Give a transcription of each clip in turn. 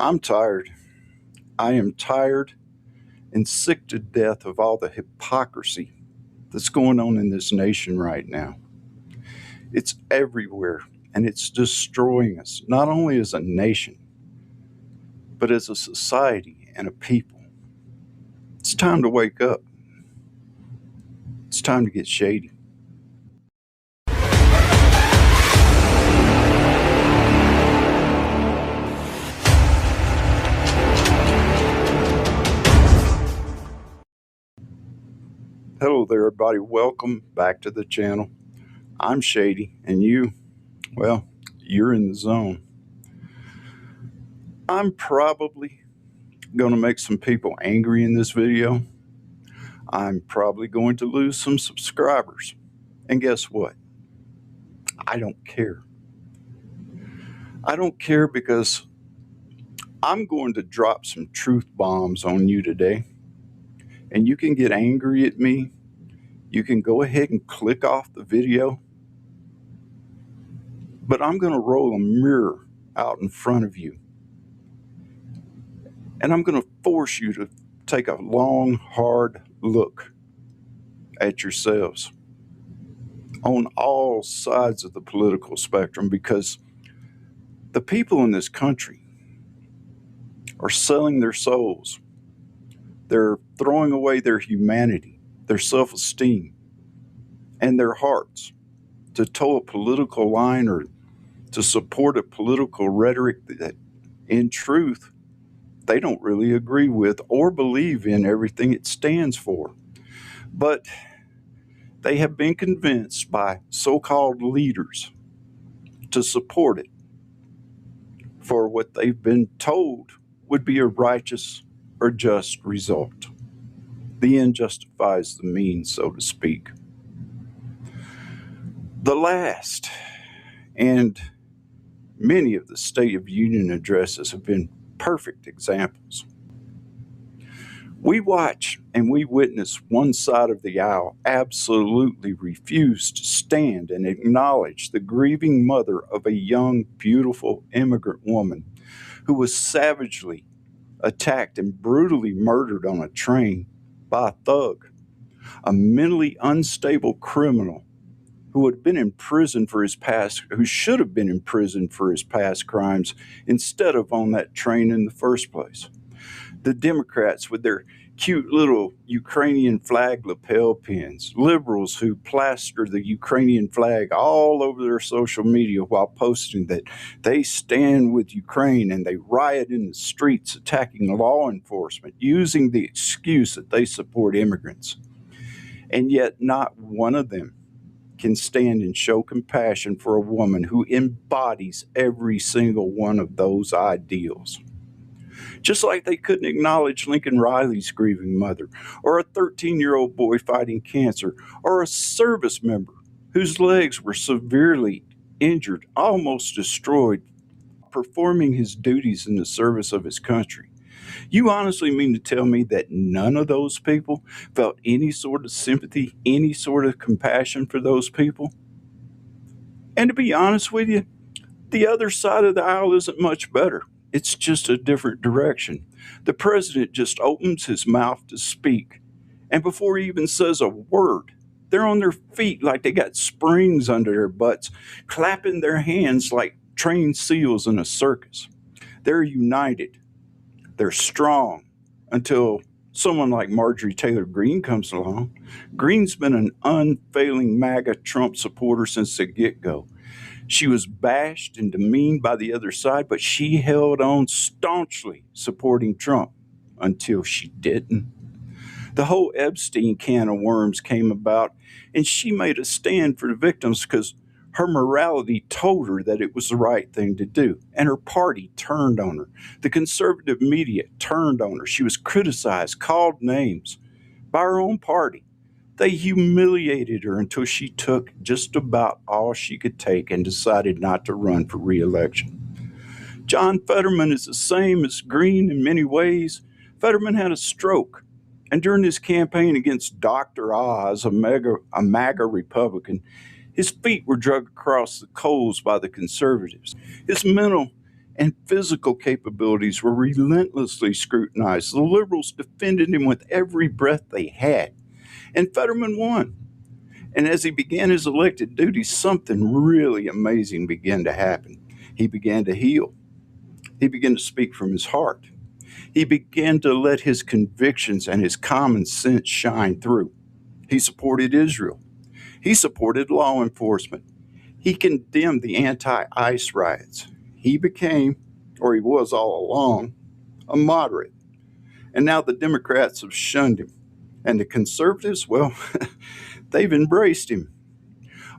I'm tired. I am tired and sick to death of all the hypocrisy that's going on in this nation right now. It's everywhere and it's destroying us, not only as a nation, but as a society and a people. It's time to wake up. It's time to get shady. Hello there, everybody. Welcome back to the channel. I'm Shady, and you're in the zone. I'm probably going to make some people angry in this video. I'm probably going to lose some subscribers. And guess what? I don't care. I don't care because I'm going to drop some truth bombs on you today. And you can get angry at me. You can go ahead and click off the video. But I'm going to roll a mirror out in front of you. And I'm going to force you to take a long, hard look at yourselves on all sides of the political spectrum, because the people in this country are selling their souls. They're throwing away their humanity, their self-esteem, and their hearts to toe a political line or to support a political rhetoric that, in truth, they don't really agree with or believe in everything it stands for. But they have been convinced by so-called leaders to support it for what they've been told would be a righteous or just result. The end justifies the means, so to speak. The last and many of the State of Union addresses have been perfect examples. We watch and we witness one side of the aisle absolutely refuse to stand and acknowledge the grieving mother of a young, beautiful immigrant woman who was savagely attacked and brutally murdered on a train by a thug, a mentally unstable criminal who had been in prison for his past, who should have been in prison for his past crimes instead of on that train in the first place. The Democrats with their cute little Ukrainian flag lapel pins, liberals who plaster the Ukrainian flag all over their social media while posting that they stand with Ukraine, and they riot in the streets attacking law enforcement using the excuse that they support immigrants. And yet not one of them can stand and show compassion for a woman who embodies every single one of those ideals. Just like they couldn't acknowledge Lincoln Riley's grieving mother, or a 13-year-old boy fighting cancer, or a service member whose legs were severely injured, almost destroyed, performing his duties in the service of his country. You honestly mean to tell me that none of those people felt any sort of sympathy, any sort of compassion for those people? And to be honest with you, the other side of the aisle isn't much better. It's just a different direction. The president just opens his mouth to speak, and before he even says a word, they're on their feet like they got springs under their butts, clapping their hands like trained seals in a circus. They're united. They're strong until someone like Marjorie Taylor Greene comes along. Greene's been an unfailing MAGA Trump supporter since the get-go. She was bashed and demeaned by the other side, but she held on staunchly supporting Trump until she didn't. The whole Epstein can of worms came about, and she made a stand for the victims because her morality told her that it was the right thing to do, and her party turned on her. The conservative media turned on her. She was criticized, called names by her own party. They humiliated her until she took just about all she could take and decided not to run for re-election. John Fetterman is the same as Greene in many ways. Fetterman had a stroke, and during his campaign against Dr. Oz, a MAGA Republican, his feet were dragged across the coals by the conservatives. His mental and physical capabilities were relentlessly scrutinized. The liberals defended him with every breath they had, and Fetterman won. And as he began his elected duties, something really amazing began to happen. He began to heal. He began to speak from his heart. He began to let his convictions and his common sense shine through. He supported Israel. He supported law enforcement. He condemned the anti-ICE riots. He became, or he was all along, a moderate. And now the Democrats have shunned him. And the conservatives, well, they've embraced him.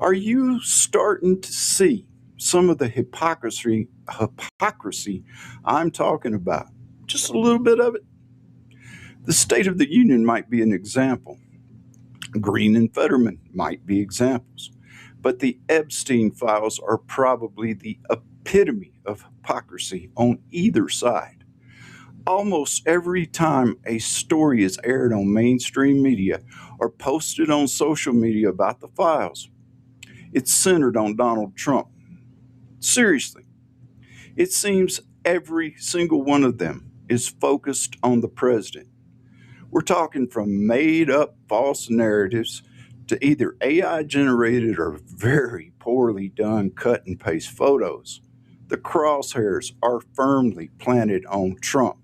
Are you starting to see some of the hypocrisy I'm talking about? Just a little bit of it. The State of the Union might be an example. Green and Fetterman might be examples. But the Epstein files are probably the epitome of hypocrisy on either side. Almost every time a story is aired on mainstream media or posted on social media about the files, it's centered on Donald Trump. Seriously, it seems every single one of them is focused on the president. We're talking from made up false narratives to either AI generated or very poorly done cut and paste photos. The crosshairs are firmly planted on Trump.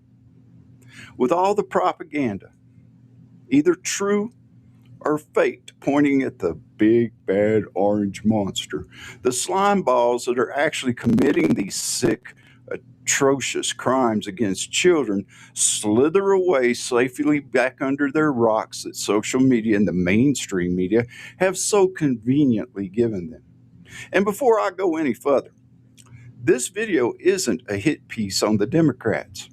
With all the propaganda, either true or faked, pointing at the big bad orange monster, the slime balls that are actually committing these sick, atrocious crimes against children slither away safely back under their rocks that social media and the mainstream media have so conveniently given them. And before I go any further, this video isn't a hit piece on the Democrats.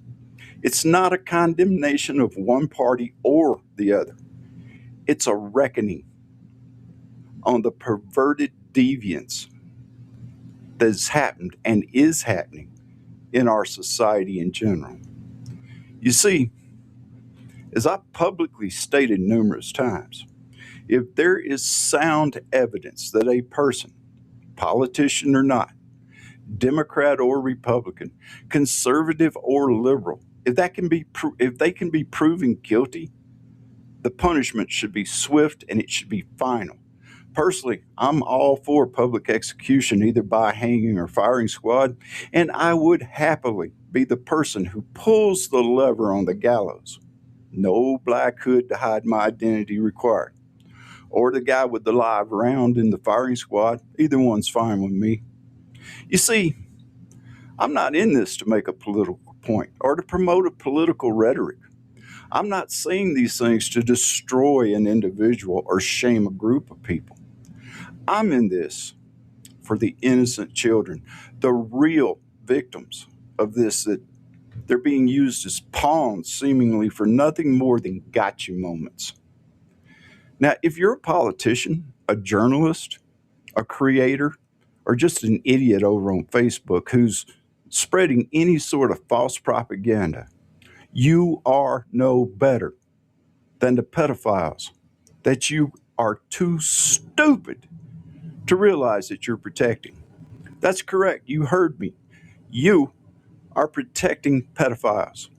It's not a condemnation of one party or the other. It's a reckoning on the perverted deviance that has happened and is happening in our society in general. You see, as I've publicly stated numerous times, if there is sound evidence that a person, politician or not, Democrat or Republican, conservative or liberal, if they can be proven guilty, the punishment should be swift and it should be final. Personally, I'm all for public execution, either by hanging or firing squad, and I would happily be the person who pulls the lever on the gallows. No black hood to hide my identity required. Or the guy with the live round in the firing squad, either one's fine with me. You see, I'm not in this to make a political point or to promote a political rhetoric. I'm not saying these things to destroy an individual or shame a group of people. I'm in this for the innocent children, the real victims of this, that they're being used as pawns seemingly for nothing more than gotcha moments. Now, if you're a politician, a journalist, a creator, or just an idiot over on Facebook who's spreading any sort of false propaganda, you are no better than the pedophiles that you are too stupid to realize that you're protecting. That's correct. You heard me. You are protecting pedophiles.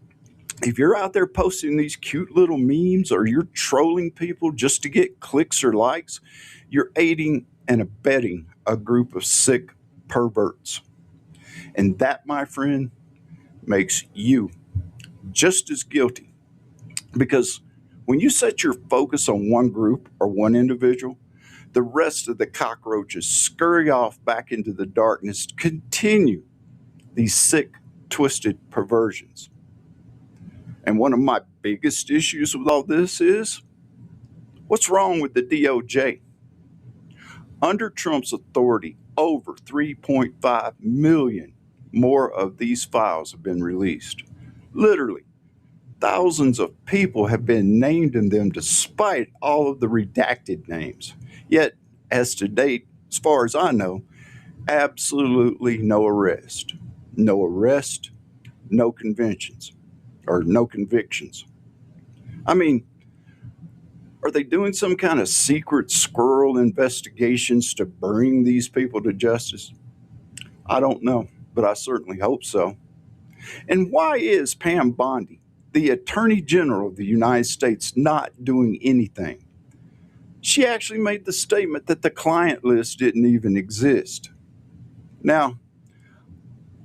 If you're out there posting these cute little memes or you're trolling people just to get clicks or likes, you're aiding and abetting a group of sick perverts. And that, my friend, makes you just as guilty. Because when you set your focus on one group or one individual, the rest of the cockroaches scurry off back into the darkness to continue these sick, twisted perversions. And one of my biggest issues with all this is, what's wrong with the DOJ? Under Trump's authority, over 3.5 million more of these files have been released. Literally, thousands of people have been named in them despite all of the redacted names. Yet, as to date, as far as I know, absolutely no arrest. No arrest, no convictions, or no convictions. I mean, are they doing some kind of secret squirrel investigations to bring these people to justice? I don't know. but I certainly hope so. And why is Pam Bondi, the Attorney General of the United States, not doing anything? She actually made the statement that the client list didn't even exist. Now,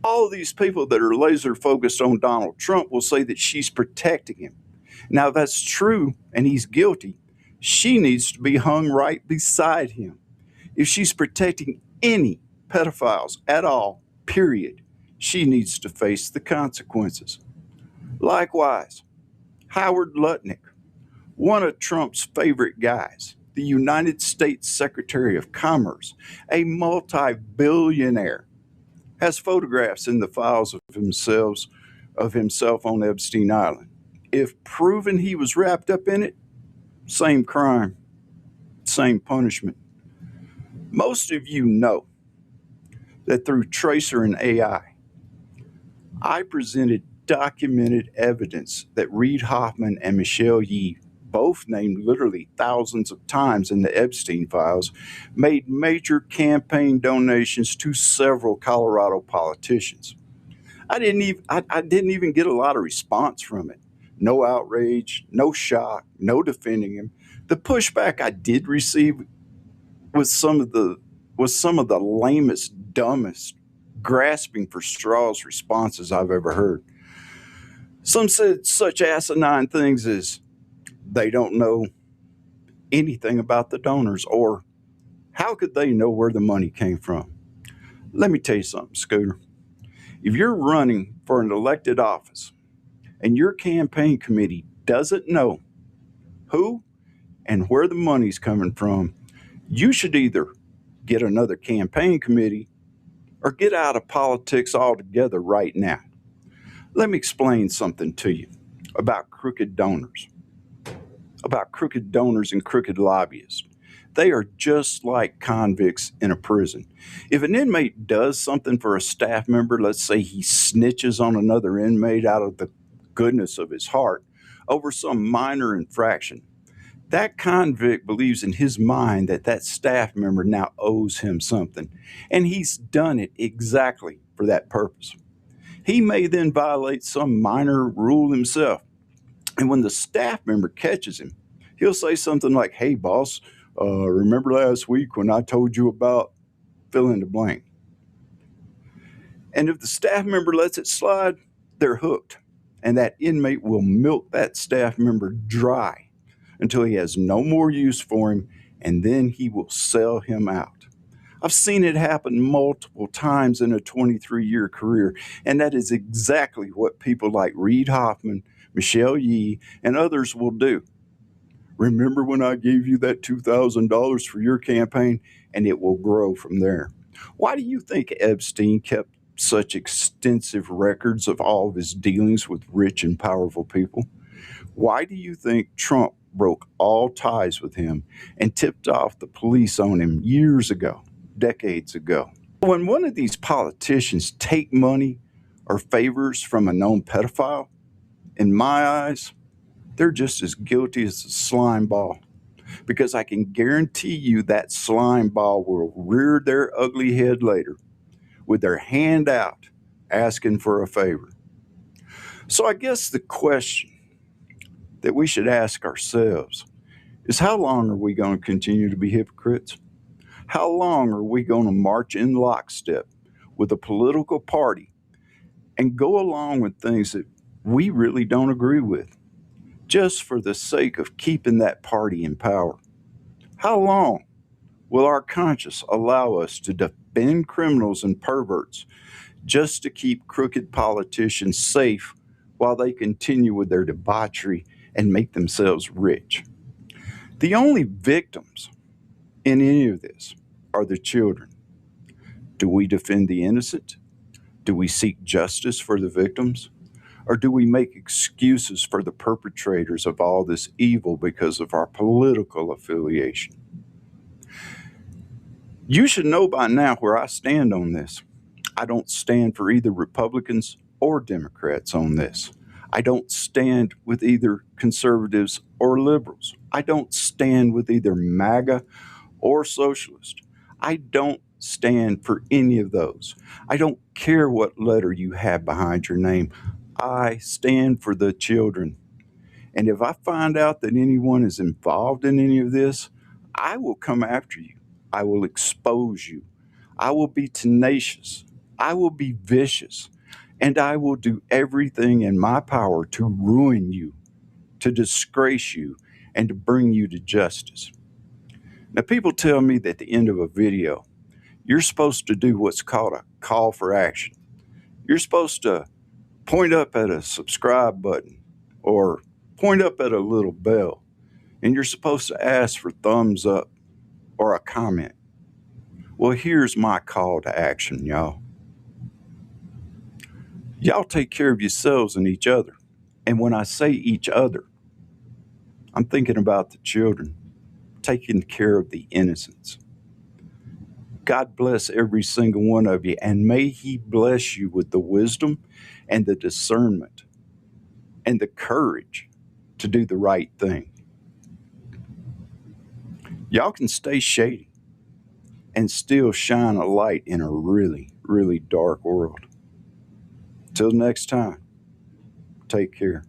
all these people that are laser focused on Donald Trump will say that she's protecting him. Now, that's true, and he's guilty. She needs to be hung right beside him. If she's protecting any pedophiles at all, period, she needs to face the consequences. Likewise, Howard Lutnick, one of Trump's favorite guys, the United States Secretary of Commerce, a multi-billionaire, has photographs in the files of himself on Epstein Island. If proven he was wrapped up in it, same crime, same punishment. Most of you know that through Tracer and AI, I presented documented evidence that Reid Hoffman and Michelle Yee, both named literally thousands of times in the Epstein files, made major campaign donations to several Colorado politicians. I didn't even get a lot of response from it. No outrage, no shock, no defending him. The pushback I did receive was some of the lamest, dumbest, grasping for straws responses I've ever heard. Some said such asinine things as they don't know anything about the donors, or how could they know where the money came from? Let me tell you something, Scooter. If you're running for an elected office and your campaign committee doesn't know who and where the money's coming from, you should either get another campaign committee or get out of politics altogether right now. Let me explain something to you about crooked donors and crooked lobbyists. They are just like convicts in a prison. If an inmate does something for a staff member, let's say he snitches on another inmate out of the goodness of his heart over some minor infraction, that convict believes in his mind that that staff member now owes him something, and he's done it exactly for that purpose. He may then violate some minor rule himself, and when the staff member catches him, he'll say something like, "Hey, boss, remember last week when I told you about fill in the blank?" And if the staff member lets it slide, they're hooked, and that inmate will milk that staff member dry until he has no more use for him, and then he will sell him out. I've seen it happen multiple times in a 23-year career, and that is exactly what people like Reid Hoffman, Michelle Yee, and others will do. Remember when I gave you that $2,000 for your campaign? And it will grow from there. Why do you think Epstein kept such extensive records of all of his dealings with rich and powerful people? Why do you think Trump broke all ties with him and tipped off the police on him years ago, decades ago? When one of these politicians take money or favors from a known pedophile, in my eyes, they're just as guilty as a slime ball, because I can guarantee you that slime ball will rear their ugly head later with their hand out asking for a favor. So I guess the question that we should ask ourselves is, how long are we going to continue to be hypocrites? How long are we going to march in lockstep with a political party and go along with things that we really don't agree with, just for the sake of keeping that party in power? How long will our conscience allow us to defend criminals and perverts just to keep crooked politicians safe while they continue with their debauchery and make themselves rich? The only victims in any of this are the children. Do we defend the innocent? Do we seek justice for the victims? Or do we make excuses for the perpetrators of all this evil because of our political affiliation? You should know by now where I stand on this. I don't stand for either Republicans or Democrats on this. I don't stand with either conservatives or liberals. I don't stand with either MAGA or socialist. I don't stand for any of those. I don't care what letter you have behind your name. I stand for the children. And if I find out that anyone is involved in any of this, I will come after you. I will expose you. I will be tenacious. I will be vicious. And I will do everything in my power to ruin you, to disgrace you, and to bring you to justice. Now, people tell me that at the end of a video, you're supposed to do what's called a call for action. You're supposed to point up at a subscribe button or point up at a little bell, and you're supposed to ask for thumbs up or a comment. Well, here's my call to action, y'all. Y'all take care of yourselves and each other. And when I say each other, I'm thinking about the children, taking care of the innocents. God bless every single one of you, and may He bless you with the wisdom and the discernment and the courage to do the right thing. Y'all can stay shady and still shine a light in a really, really dark world. Till next time, take care.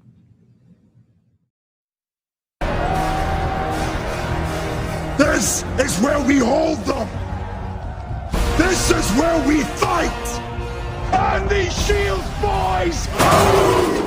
This is where we hold them. This is where we fight. And these shields, boys!